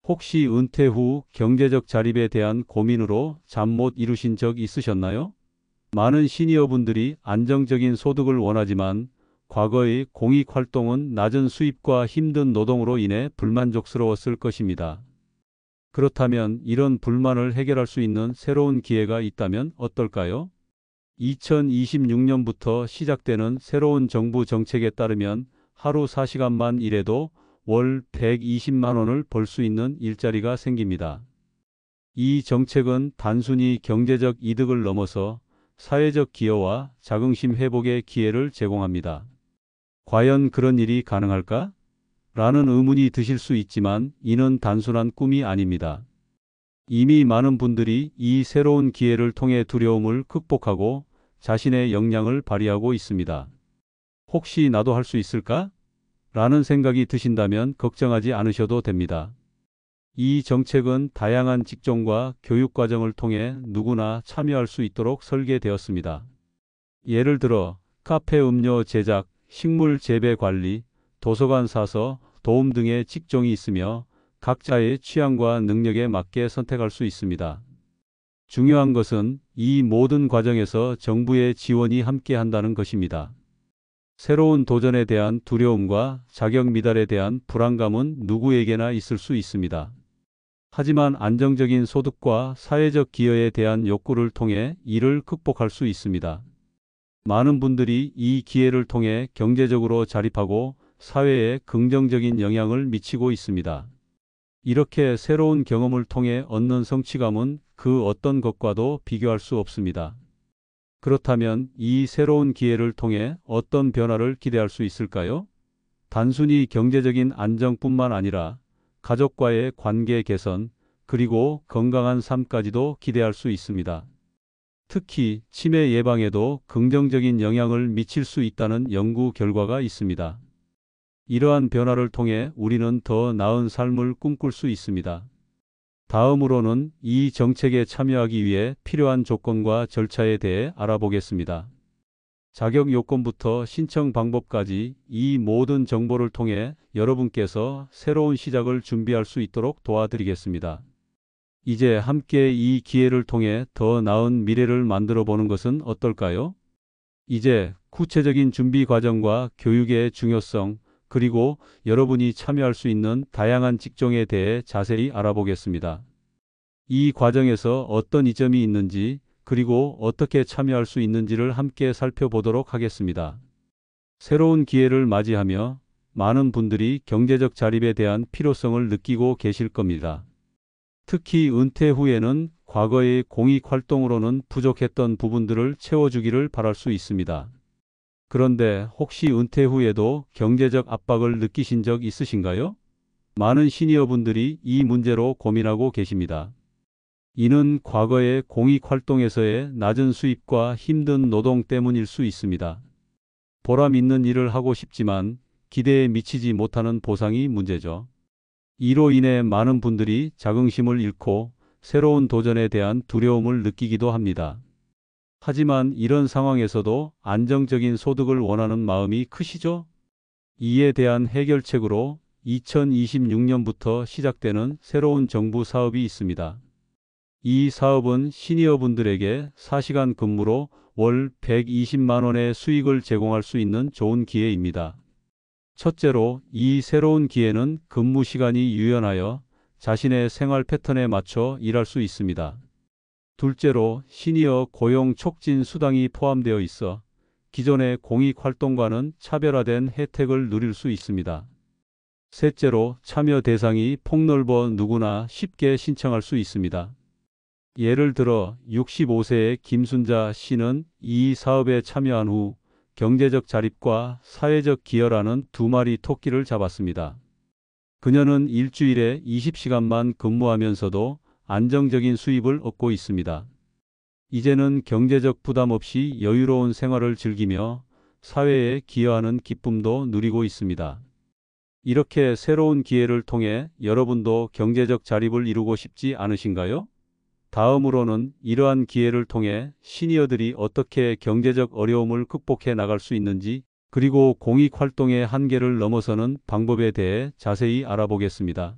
혹시 은퇴 후 경제적 자립에 대한 고민으로 잠 못 이루신 적 있으셨나요? 많은 시니어분들이 안정적인 소득을 원하지만 과거의 공익 활동은 낮은 수입과 힘든 노동으로 인해 불만족스러웠을 것입니다. 그렇다면 이런 불만을 해결할 수 있는 새로운 기회가 있다면 어떨까요? 2026년부터 시작되는 새로운 정부 정책에 따르면 하루 4시간만 일해도 월 120만 원을 벌 수 있는 일자리가 생깁니다. 이 정책은 단순히 경제적 이득을 넘어서 사회적 기여와 자긍심 회복의 기회를 제공합니다. 과연 그런 일이 가능할까? 라는 의문이 드실 수 있지만 이는 단순한 꿈이 아닙니다. 이미 많은 분들이 이 새로운 기회를 통해 두려움을 극복하고 자신의 역량을 발휘하고 있습니다. 혹시 나도 할 수 있을까? 라는 생각이 드신다면 걱정하지 않으셔도 됩니다. 이 정책은 다양한 직종과 교육 과정을 통해 누구나 참여할 수 있도록 설계되었습니다. 예를 들어 카페 음료 제작, 식물 재배 관리, 도서관 사서, 도움 등의 직종이 있으며 각자의 취향과 능력에 맞게 선택할 수 있습니다. 중요한 것은 이 모든 과정에서 정부의 지원이 함께 한다는 것입니다. 새로운 도전에 대한 두려움과 자격 미달에 대한 불안감은 누구에게나 있을 수 있습니다. 하지만 안정적인 소득과 사회적 기여에 대한 욕구를 통해 이를 극복할 수 있습니다. 많은 분들이 이 기회를 통해 경제적으로 자립하고 사회에 긍정적인 영향을 미치고 있습니다. 이렇게 새로운 경험을 통해 얻는 성취감은 그 어떤 것과도 비교할 수 없습니다. 그렇다면 이 새로운 기회를 통해 어떤 변화를 기대할 수 있을까요? 단순히 경제적인 안정뿐만 아니라 가족과의 관계 개선, 그리고 건강한 삶까지도 기대할 수 있습니다. 특히 치매 예방에도 긍정적인 영향을 미칠 수 있다는 연구 결과가 있습니다. 이러한 변화를 통해 우리는 더 나은 삶을 꿈꿀 수 있습니다. 다음으로는 이 정책에 참여하기 위해 필요한 조건과 절차에 대해 알아보겠습니다. 자격 요건부터 신청 방법까지 이 모든 정보를 통해 여러분께서 새로운 시작을 준비할 수 있도록 도와드리겠습니다. 이제 함께 이 기회를 통해 더 나은 미래를 만들어 보는 것은 어떨까요? 이제 구체적인 준비 과정과 교육의 중요성, 그리고 여러분이 참여할 수 있는 다양한 직종에 대해 자세히 알아보겠습니다. 이 과정에서 어떤 이점이 있는지, 그리고 어떻게 참여할 수 있는지를 함께 살펴보도록 하겠습니다. 새로운 기회를 맞이하며 많은 분들이 경제적 자립에 대한 필요성을 느끼고 계실 겁니다. 특히 은퇴 후에는 과거의 공익 활동으로는 부족했던 부분들을 채워주기를 바랄 수 있습니다. 그런데 혹시 은퇴 후에도 경제적 압박을 느끼신 적 있으신가요? 많은 시니어분들이 이 문제로 고민하고 계십니다. 이는 과거의 공익 활동에서의 낮은 수입과 힘든 노동 때문일 수 있습니다. 보람 있는 일을 하고 싶지만 기대에 미치지 못하는 보상이 문제죠. 이로 인해 많은 분들이 자긍심을 잃고 새로운 도전에 대한 두려움을 느끼기도 합니다. 하지만 이런 상황에서도 안정적인 소득을 원하는 마음이 크시죠? 이에 대한 해결책으로 2026년부터 시작되는 새로운 정부 사업이 있습니다. 이 사업은 시니어분들에게 4시간 근무로 월 120만 원의 수익을 제공할 수 있는 좋은 기회입니다. 첫째로, 이 새로운 기회는 근무 시간이 유연하여 자신의 생활 패턴에 맞춰 일할 수 있습니다. 둘째로, 시니어 고용 촉진 수당이 포함되어 있어 기존의 공익 활동과는 차별화된 혜택을 누릴 수 있습니다. 셋째로, 참여 대상이 폭넓어 누구나 쉽게 신청할 수 있습니다. 예를 들어 65세의 김순자 씨는 이 사업에 참여한 후 경제적 자립과 사회적 기여라는 두 마리 토끼를 잡았습니다. 그녀는 일주일에 20시간만 근무하면서도 안정적인 수입을 얻고 있습니다. 이제는 경제적 부담 없이 여유로운 생활을 즐기며 사회에 기여하는 기쁨도 누리고 있습니다. 이렇게 새로운 기회를 통해 여러분도 경제적 자립을 이루고 싶지 않으신가요? 다음으로는 이러한 기회를 통해 시니어들이 어떻게 경제적 어려움을 극복해 나갈 수 있는지, 그리고 공익 활동의 한계를 넘어서는 방법에 대해 자세히 알아보겠습니다.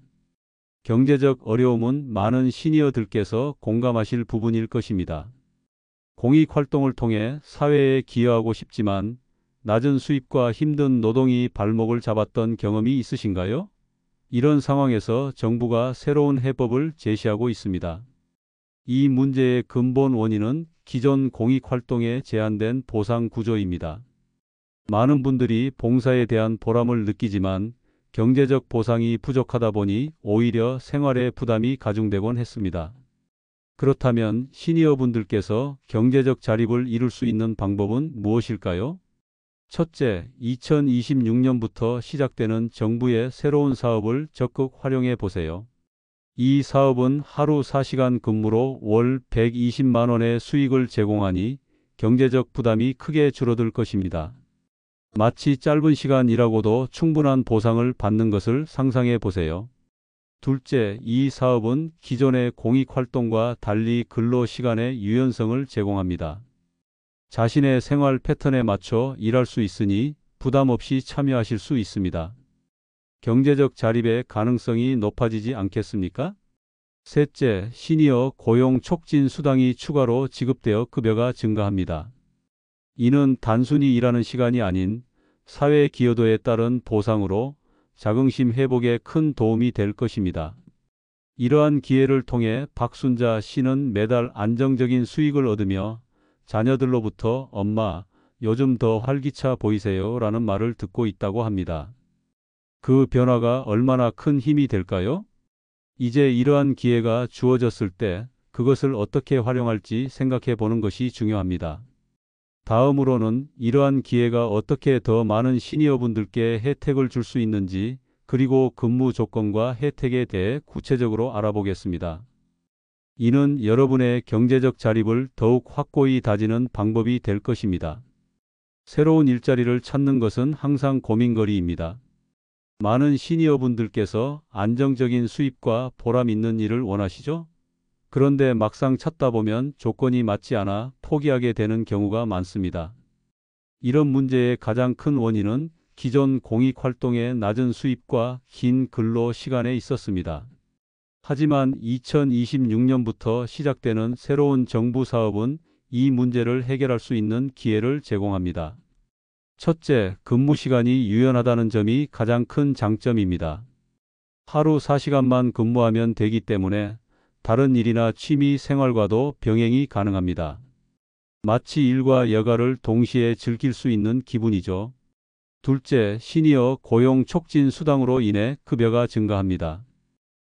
경제적 어려움은 많은 시니어들께서 공감하실 부분일 것입니다. 공익활동을 통해 사회에 기여하고 싶지만 낮은 수입과 힘든 노동이 발목을 잡았던 경험이 있으신가요? 이런 상황에서 정부가 새로운 해법을 제시하고 있습니다. 이 문제의 근본 원인은 기존 공익활동에 제한된 보상 구조입니다. 많은 분들이 봉사에 대한 보람을 느끼지만 경제적 보상이 부족하다 보니 오히려 생활에 부담이 가중되곤 했습니다. 그렇다면 시니어분들께서 경제적 자립을 이룰 수 있는 방법은 무엇일까요? 첫째, 2026년부터 시작되는 정부의 새로운 사업을 적극 활용해 보세요. 이 사업은 하루 4시간 근무로 월 120만 원의 수익을 제공하니 경제적 부담이 크게 줄어들 것입니다. 마치 짧은 시간 일하고도 충분한 보상을 받는 것을 상상해 보세요. 둘째, 이 사업은 기존의 공익활동과 달리 근로시간의 유연성을 제공합니다. 자신의 생활 패턴에 맞춰 일할 수 있으니 부담 없이 참여하실 수 있습니다. 경제적 자립의 가능성이 높아지지 않겠습니까? 셋째, 시니어 고용 촉진 수당이 추가로 지급되어 급여가 증가합니다. 이는 단순히 일하는 시간이 아닌 사회 기여도에 따른 보상으로 자긍심 회복에 큰 도움이 될 것입니다. 이러한 기회를 통해 박순자 씨는 매달 안정적인 수익을 얻으며 자녀들로부터 엄마, 요즘 더 활기차 보이세요 라는 말을 듣고 있다고 합니다. 그 변화가 얼마나 큰 힘이 될까요? 이제 이러한 기회가 주어졌을 때 그것을 어떻게 활용할지 생각해 보는 것이 중요합니다. 다음으로는 이러한 기회가 어떻게 더 많은 시니어분들께 혜택을 줄 수 있는지 그리고 근무 조건과 혜택에 대해 구체적으로 알아보겠습니다. 이는 여러분의 경제적 자립을 더욱 확고히 다지는 방법이 될 것입니다. 새로운 일자리를 찾는 것은 항상 고민거리입니다. 많은 시니어분들께서 안정적인 수입과 보람 있는 일을 원하시죠? 그런데 막상 찾다 보면 조건이 맞지 않아 포기하게 되는 경우가 많습니다. 이런 문제의 가장 큰 원인은 기존 공익활동의 낮은 수입과 긴 근로 시간에 있었습니다. 하지만 2026년부터 시작되는 새로운 정부 사업은 이 문제를 해결할 수 있는 기회를 제공합니다. 첫째, 근무 시간이 유연하다는 점이 가장 큰 장점입니다. 하루 4시간만 근무하면 되기 때문에 다른 일이나 취미 생활과도 병행이 가능합니다. 마치 일과 여가를 동시에 즐길 수 있는 기분이죠. 둘째, 시니어 고용 촉진 수당으로 인해 급여가 증가합니다.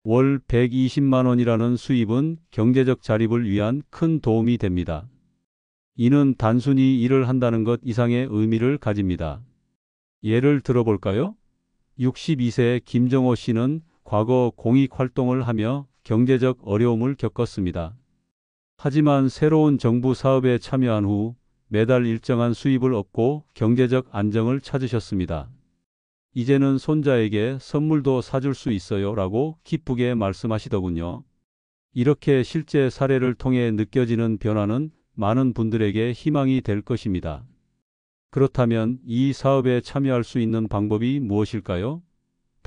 월 120만 원이라는 수입은 경제적 자립을 위한 큰 도움이 됩니다. 이는 단순히 일을 한다는 것 이상의 의미를 가집니다. 예를 들어볼까요? 62세 김정호 씨는 과거 공익활동을 하며 경제적 어려움을 겪었습니다. 하지만 새로운 정부 사업에 참여한 후 매달 일정한 수입을 얻고 경제적 안정을 찾으셨습니다. 이제는 손자에게 선물도 사줄 수 있어요 라고 기쁘게 말씀하시더군요. 이렇게 실제 사례를 통해 느껴지는 변화는 많은 분들에게 희망이 될 것입니다. 그렇다면 이 사업에 참여할 수 있는 방법이 무엇일까요?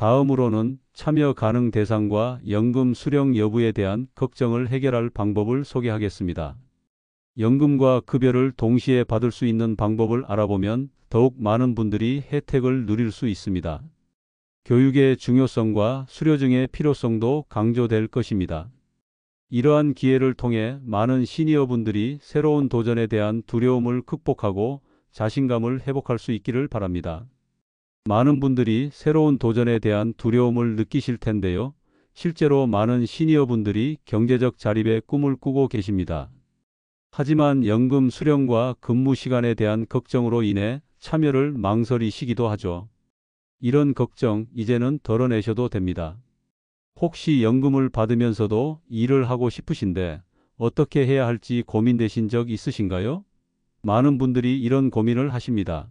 다음으로는 참여 가능 대상과 연금 수령 여부에 대한 걱정을 해결할 방법을 소개하겠습니다. 연금과 급여를 동시에 받을 수 있는 방법을 알아보면 더욱 많은 분들이 혜택을 누릴 수 있습니다. 교육의 중요성과 수료증의 필요성도 강조될 것입니다. 이러한 기회를 통해 많은 시니어분들이 새로운 도전에 대한 두려움을 극복하고 자신감을 회복할 수 있기를 바랍니다. 많은 분들이 새로운 도전에 대한 두려움을 느끼실 텐데요. 실제로 많은 시니어분들이 경제적 자립의 꿈을 꾸고 계십니다. 하지만 연금 수령과 근무 시간에 대한 걱정으로 인해 참여를 망설이시기도 하죠. 이런 걱정 이제는 덜어내셔도 됩니다. 혹시 연금을 받으면서도 일을 하고 싶으신데 어떻게 해야 할지 고민되신 적 있으신가요? 많은 분들이 이런 고민을 하십니다.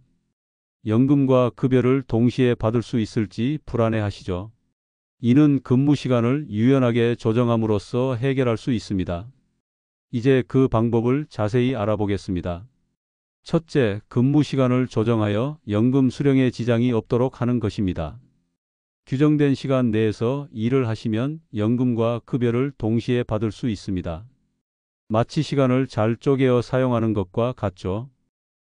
연금과 급여를 동시에 받을 수 있을지 불안해하시죠. 이는 근무 시간을 유연하게 조정함으로써 해결할 수 있습니다. 이제 그 방법을 자세히 알아보겠습니다. 첫째, 근무 시간을 조정하여 연금 수령에 지장이 없도록 하는 것입니다. 규정된 시간 내에서 일을 하시면 연금과 급여를 동시에 받을 수 있습니다. 마치 시간을 잘 쪼개어 사용하는 것과 같죠.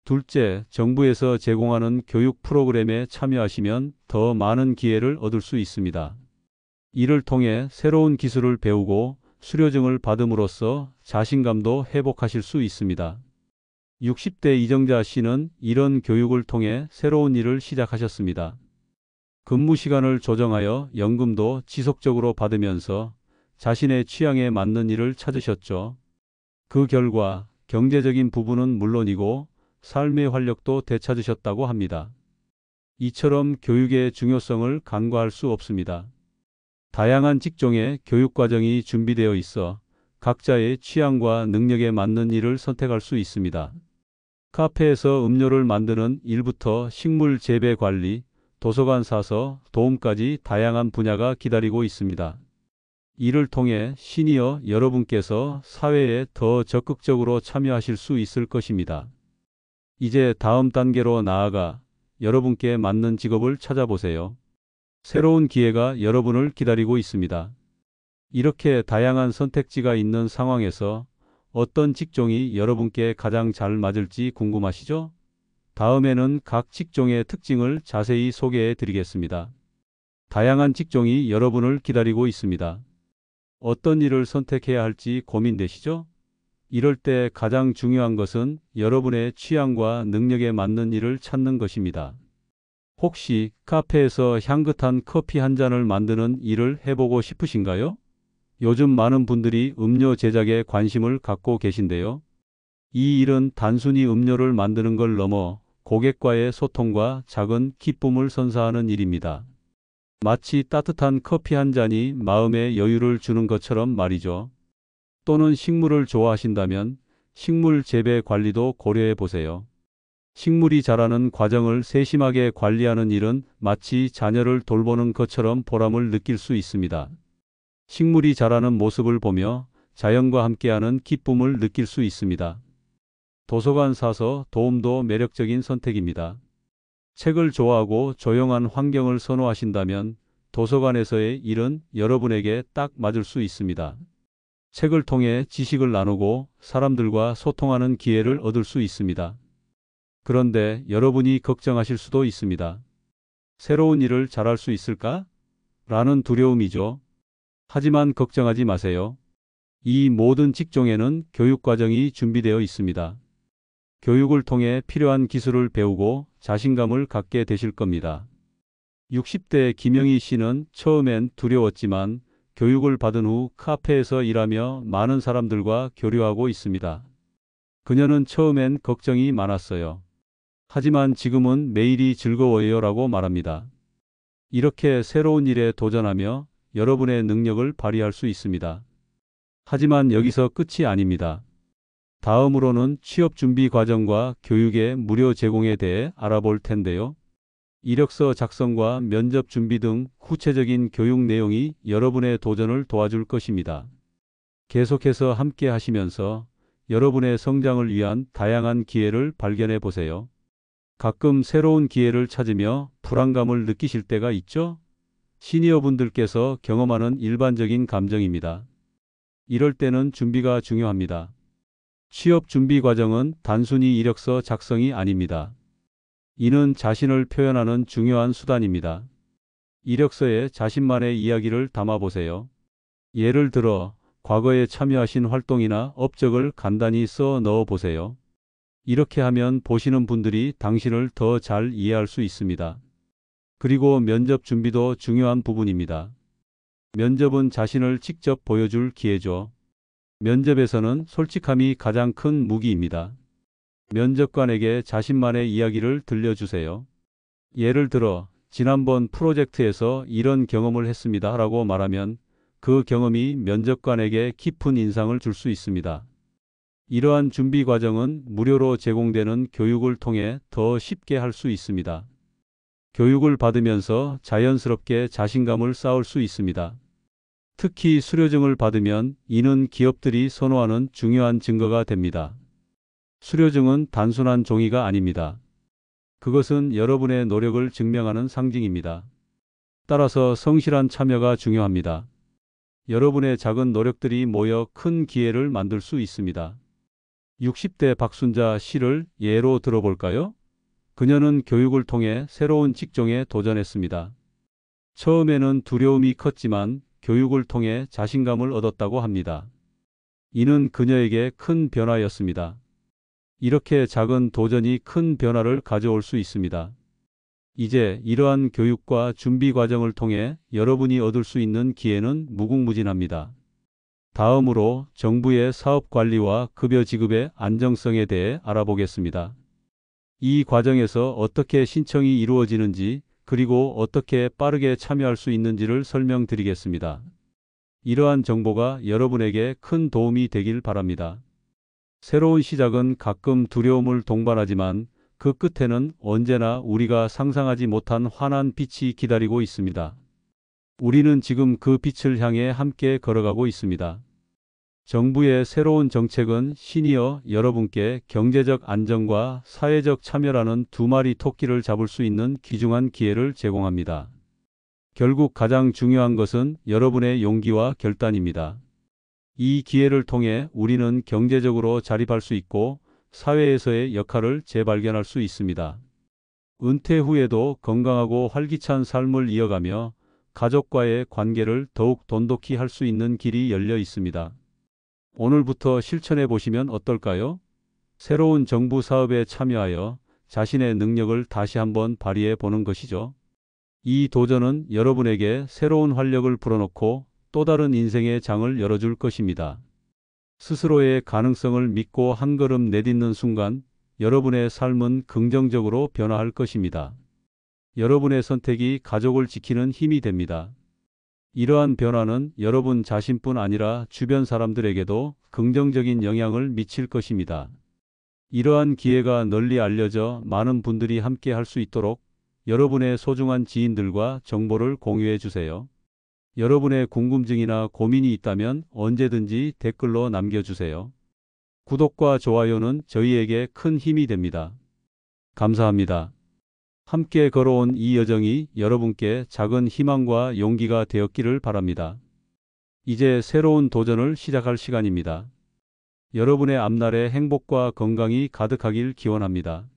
둘째, 정부에서 제공하는 교육 프로그램에 참여하시면 더 많은 기회를 얻을 수 있습니다. 이를 통해 새로운 기술을 배우고 수료증을 받음으로써 자신감도 회복하실 수 있습니다. 60대 이정자 씨는 이런 교육을 통해 새로운 일을 시작하셨습니다. 근무 시간을 조정하여 연금도 지속적으로 받으면서 자신의 취향에 맞는 일을 찾으셨죠. 그 결과 경제적인 부분은 물론이고 삶의 활력도 되찾으셨다고 합니다. 이처럼 교육의 중요성을 간과할 수 없습니다. 다양한 직종의 교육 과정이 준비되어 있어 각자의 취향과 능력에 맞는 일을 선택할 수 있습니다. 카페에서 음료를 만드는 일부터 식물 재배 관리, 도서관 사서, 도움까지 다양한 분야가 기다리고 있습니다. 이를 통해 시니어 여러분께서 사회에 더 적극적으로 참여하실 수 있을 것입니다. 이제 다음 단계로 나아가 여러분께 맞는 직업을 찾아보세요. 새로운 기회가 여러분을 기다리고 있습니다. 이렇게 다양한 선택지가 있는 상황에서 어떤 직종이 여러분께 가장 잘 맞을지 궁금하시죠? 다음에는 각 직종의 특징을 자세히 소개해 드리겠습니다. 다양한 직종이 여러분을 기다리고 있습니다. 어떤 일을 선택해야 할지 고민되시죠? 이럴 때 가장 중요한 것은 여러분의 취향과 능력에 맞는 일을 찾는 것입니다. 혹시 카페에서 향긋한 커피 한 잔을 만드는 일을 해보고 싶으신가요? 요즘 많은 분들이 음료 제작에 관심을 갖고 계신데요. 이 일은 단순히 음료를 만드는 걸 넘어 고객과의 소통과 작은 기쁨을 선사하는 일입니다. 마치 따뜻한 커피 한 잔이 마음에 여유를 주는 것처럼 말이죠. 또는 식물을 좋아하신다면 식물 재배 관리도 고려해 보세요. 식물이 자라는 과정을 세심하게 관리하는 일은 마치 자녀를 돌보는 것처럼 보람을 느낄 수 있습니다. 식물이 자라는 모습을 보며 자연과 함께하는 기쁨을 느낄 수 있습니다. 도서관 사서 도움도 매력적인 선택입니다. 책을 좋아하고 조용한 환경을 선호하신다면 도서관에서의 일은 여러분에게 딱 맞을 수 있습니다. 책을 통해 지식을 나누고 사람들과 소통하는 기회를 얻을 수 있습니다. 그런데 여러분이 걱정하실 수도 있습니다. 새로운 일을 잘할 수 있을까? 라는 두려움이죠. 하지만 걱정하지 마세요. 이 모든 직종에는 교육 과정이 준비되어 있습니다. 교육을 통해 필요한 기술을 배우고 자신감을 갖게 되실 겁니다. 60대 김영희 씨는 처음엔 두려웠지만 교육을 받은 후 카페에서 일하며 많은 사람들과 교류하고 있습니다. 그녀는 처음엔 걱정이 많았어요. 하지만 지금은 매일이 즐거워요 라고 말합니다. 이렇게 새로운 일에 도전하며 여러분의 능력을 발휘할 수 있습니다. 하지만 여기서 끝이 아닙니다. 다음으로는 취업 준비 과정과 교육의 무료 제공에 대해 알아볼 텐데요. 이력서 작성과 면접 준비 등 구체적인 교육 내용이 여러분의 도전을 도와줄 것입니다. 계속해서 함께 하시면서 여러분의 성장을 위한 다양한 기회를 발견해 보세요. 가끔 새로운 기회를 찾으며 불안감을 느끼실 때가 있죠? 시니어분들께서 경험하는 일반적인 감정입니다. 이럴 때는 준비가 중요합니다. 취업 준비 과정은 단순히 이력서 작성이 아닙니다. 이는 자신을 표현하는 중요한 수단입니다. 이력서에 자신만의 이야기를 담아보세요. 예를 들어 과거에 참여하신 활동이나 업적을 간단히 써 넣어 보세요. 이렇게 하면 보시는 분들이 당신을 더 잘 이해할 수 있습니다. 그리고 면접 준비도 중요한 부분입니다. 면접은 자신을 직접 보여줄 기회죠. 면접에서는 솔직함이 가장 큰 무기입니다. 면접관에게 자신만의 이야기를 들려주세요. 예를 들어, 지난번 프로젝트에서 이런 경험을 했습니다 라고 말하면 그 경험이 면접관에게 깊은 인상을 줄 수 있습니다. 이러한 준비 과정은 무료로 제공되는 교육을 통해 더 쉽게 할 수 있습니다. 교육을 받으면서 자연스럽게 자신감을 쌓을 수 있습니다. 특히 수료증을 받으면 이는 기업들이 선호하는 중요한 증거가 됩니다. 수료증은 단순한 종이가 아닙니다. 그것은 여러분의 노력을 증명하는 상징입니다. 따라서 성실한 참여가 중요합니다. 여러분의 작은 노력들이 모여 큰 기회를 만들 수 있습니다. 60대 박순자 씨를 예로 들어볼까요? 그녀는 교육을 통해 새로운 직종에 도전했습니다. 처음에는 두려움이 컸지만 교육을 통해 자신감을 얻었다고 합니다. 이는 그녀에게 큰 변화였습니다. 이렇게 작은 도전이 큰 변화를 가져올 수 있습니다. 이제 이러한 교육과 준비 과정을 통해 여러분이 얻을 수 있는 기회는 무궁무진합니다. 다음으로 정부의 사업 관리와 급여 지급의 안정성에 대해 알아보겠습니다. 이 과정에서 어떻게 신청이 이루어지는지 그리고 어떻게 빠르게 참여할 수 있는지를 설명드리겠습니다. 이러한 정보가 여러분에게 큰 도움이 되길 바랍니다. 새로운 시작은 가끔 두려움을 동반하지만 그 끝에는 언제나 우리가 상상하지 못한 환한 빛이 기다리고 있습니다. 우리는 지금 그 빛을 향해 함께 걸어가고 있습니다. 정부의 새로운 정책은 시니어 여러분께 경제적 안정과 사회적 참여라는 두 마리 토끼를 잡을 수 있는 귀중한 기회를 제공합니다. 결국 가장 중요한 것은 여러분의 용기와 결단입니다. 이 기회를 통해 우리는 경제적으로 자립할 수 있고 사회에서의 역할을 재발견할 수 있습니다. 은퇴 후에도 건강하고 활기찬 삶을 이어가며 가족과의 관계를 더욱 돈독히 할 수 있는 길이 열려 있습니다. 오늘부터 실천해 보시면 어떨까요? 새로운 정부 사업에 참여하여 자신의 능력을 다시 한번 발휘해 보는 것이죠. 이 도전은 여러분에게 새로운 활력을 불어넣고 또 다른 인생의 장을 열어줄 것입니다. 스스로의 가능성을 믿고 한 걸음 내딛는 순간 여러분의 삶은 긍정적으로 변화할 것입니다. 여러분의 선택이 가족을 지키는 힘이 됩니다. 이러한 변화는 여러분 자신뿐 아니라 주변 사람들에게도 긍정적인 영향을 미칠 것입니다. 이러한 기회가 널리 알려져 많은 분들이 함께 할 수 있도록 여러분의 소중한 지인들과 정보를 공유해 주세요. 여러분의 궁금증이나 고민이 있다면 언제든지 댓글로 남겨주세요. 구독과 좋아요는 저희에게 큰 힘이 됩니다. 감사합니다. 함께 걸어온 이 여정이 여러분께 작은 희망과 용기가 되었기를 바랍니다. 이제 새로운 도전을 시작할 시간입니다. 여러분의 앞날에 행복과 건강이 가득하길 기원합니다.